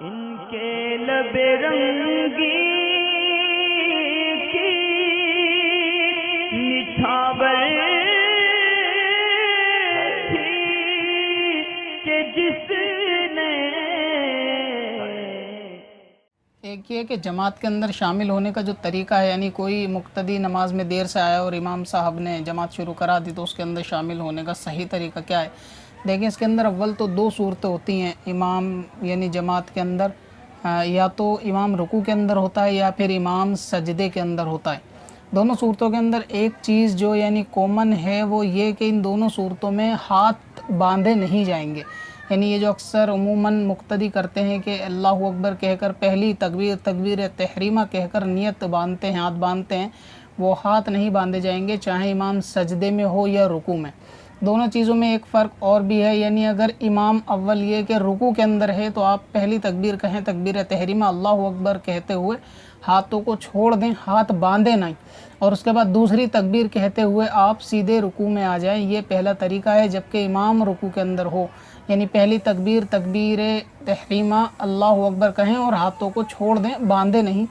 ان کے لب رنگی کی نچھاور تھی کہ جس نے ایک یہ کہ جماعت کے اندر شامل ہونے کا جو طریقہ ہے، یعنی کوئی مقتدی نماز میں دیر سے آیا اور امام صاحب نے جماعت شروع کرا دی تو اس کے اندر شامل ہونے کا صحیح طریقہ کیا ہے؟ دیکھیں، اس کے اندر اول تو دو صورتیں ہوتی ہیں امام یعنی جماعت کے اندر، یا تو امام رکوع کے اندر ہوتا ہے یا پھر امام سجدے کے اندر ہوتا ہے۔ دونوں صورتوں کے اندر ایک چیز جو یعنی کومن ہے وہ یہ کہ ان دونوں صورتوں میں ہاتھ باندھے نہیں جائیں گے۔ یعنی یہ جو اکثر عموماً مقتدی کرتے ہیں کہ اللہ اکبر کہہ کر پہلی تکبیر تحریمہ کہہ کر نیت باندھتے ہیں، ہاتھ باندھتے ہیں، وہ ہاتھ نہیں باندھے جائیں گے، چاہے امام سجدے میں ہو یا رکوع میں۔ دونوں چیزوں میں ایک فرق اور بھی ہے، یعنی اگر امام اول یہ کہ رکوع کے اندر ہے تو آپ پہلی تکبیر کہیں تکبیر تحریمہ اللہ اکبر کہتے ہوئے ہاتھوں کو چھوڑ دیں، ہاتھ باندھے نہیں، اور اس کے بعد دوسری تکبیر کہتے ہوئے آپ سیدھے رکوع میں آ جائیں۔ یہ پہلا طریقہ ہے، جبکہ امام رکوع کے اندر ہو، یعنی پہلی تکبیر تحریمہ اللہ اکبر کہیں اور ہاتھوں کو چھوڑ دیں، باندھے نہیں،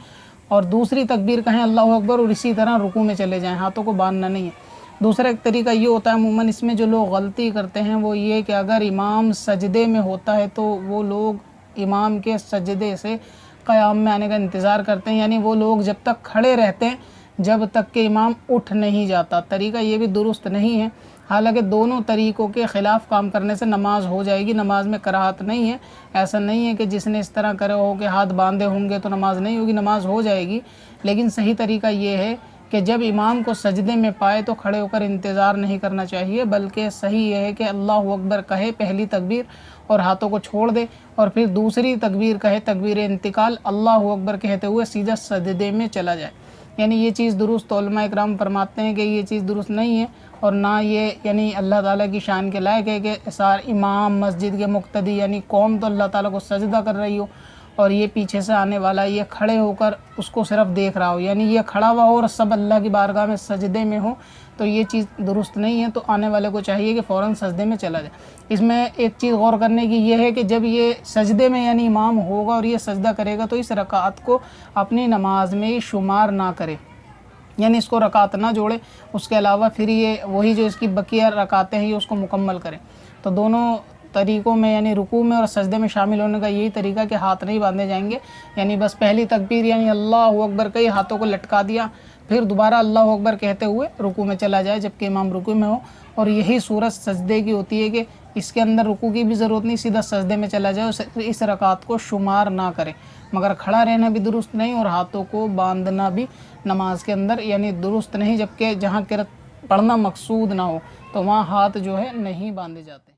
اور دوسری تکبیر کہیں اللہ اکبر اور اسی طرح رکوع میں چلے جائیں، ہاتھوں کو باندھنا نہیں ہے۔ دوسرا ایک طریقہ یہ ہوتا ہے، عموماً اس میں جو لوگ غلطی کرتے ہیں وہ یہ کہ اگر امام سجدے میں ہوتا ہے تو وہ لوگ امام کے سجدے سے قیام میں آنے کا انتظار کرتے ہیں، یعنی وہ لوگ جب تک کھڑے رہتے ہیں جب تک کہ امام اٹھ نہیں جاتا۔ طریقہ یہ بھی درست نہیں ہے، حالانکہ دونوں طریقوں کے خلاف کام کرنے سے نماز ہو جائے گی، نماز میں کراہت نہیں ہے۔ ایسا نہیں ہے کہ جس نے اس طرح کرے ہو کہ ہاتھ باندھے ہوں گے تو نماز نہیں ہوگی، نماز ہو جائے گی، لیکن صحیح طریقہ یہ ہے کہ جب امام کو سجدے میں پائے تو کھڑے ہو کر انتظار نہیں کرنا چاہیے، بلکہ صحیح یہ ہے کہ اللہ اکبر کہے پہلی تکبیر اور ہاتھوں کو چھوڑ دے، اور پھر دوسری تکبیر کہے تکبیر انتقال اللہ اکبر کہتے ہوئے سیدھا سجدے میں چلا جائے۔ یعنی یہ چیز درست، علماء اکرام فرماتے ہیں کہ یہ چیز درست نہیں ہے، اور نہ یہ یعنی اللہ تعالیٰ کی شان کے لائق ہے کہ امام مسجد کے مقتدی یعنی قوم تو اللہ تعالیٰ کو سجدہ کر رہی ہو اور یہ پیچھے سے آنے والا یہ کھڑے ہو کر اس کو صرف دیکھ رہا ہو، یعنی یہ کھڑا ہوا ہو اور سب اللہ کی بارگاہ میں سجدے میں ہو، تو یہ چیز درست نہیں ہے۔ تو آنے والے کو چاہیے کہ فوراً سجدے میں چلا جائے۔ اس میں ایک چیز غور کرنے کی یہ ہے کہ جب یہ سجدے میں یعنی امام ہوگا اور یہ سجدہ کرے گا تو اس رکعت کو اپنی نماز میں شمار نہ کرے، یعنی اس کو رکعت نہ جوڑے، اس کے علاوہ پھر یہ وہی جو اس کی بقیہ رکعتیں ہیں یہ اس کو مکمل کریں۔ تو دونوں طریقوں میں یعنی رکوع میں اور سجدے میں شامل ہونے کا یہی طریقہ کہ ہاتھ نہیں باندھے جائیں گے، یعنی بس پہلی تکبیر یعنی اللہ اکبر کہی، ہاتھوں کو لٹکا دیا، پھر دوبارہ اللہ اکبر کہتے ہوئے رکوع میں چلا جائے جبکہ امام رکوع میں ہو، اور یہی صورت سجدے کی ہوتی ہے کہ اس کے اندر رکوع کی بھی ضرورت نہیں، سیدھا سجدے میں چلا جائے، اس رکعت کو شمار نہ کرے، مگر کھڑا رہنا بھی درست نہیں اور ہاتھوں کو باندھنا بھی نماز کے اندر یعنی درست نہیں، جبکہ جہاں قرات پڑھنا مقصود نہ ہو تو وہاں ہاتھ جو ہے نہیں باندھے جاتے۔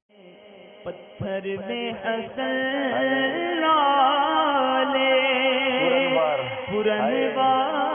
پتھر میں حسن لالے پرنوار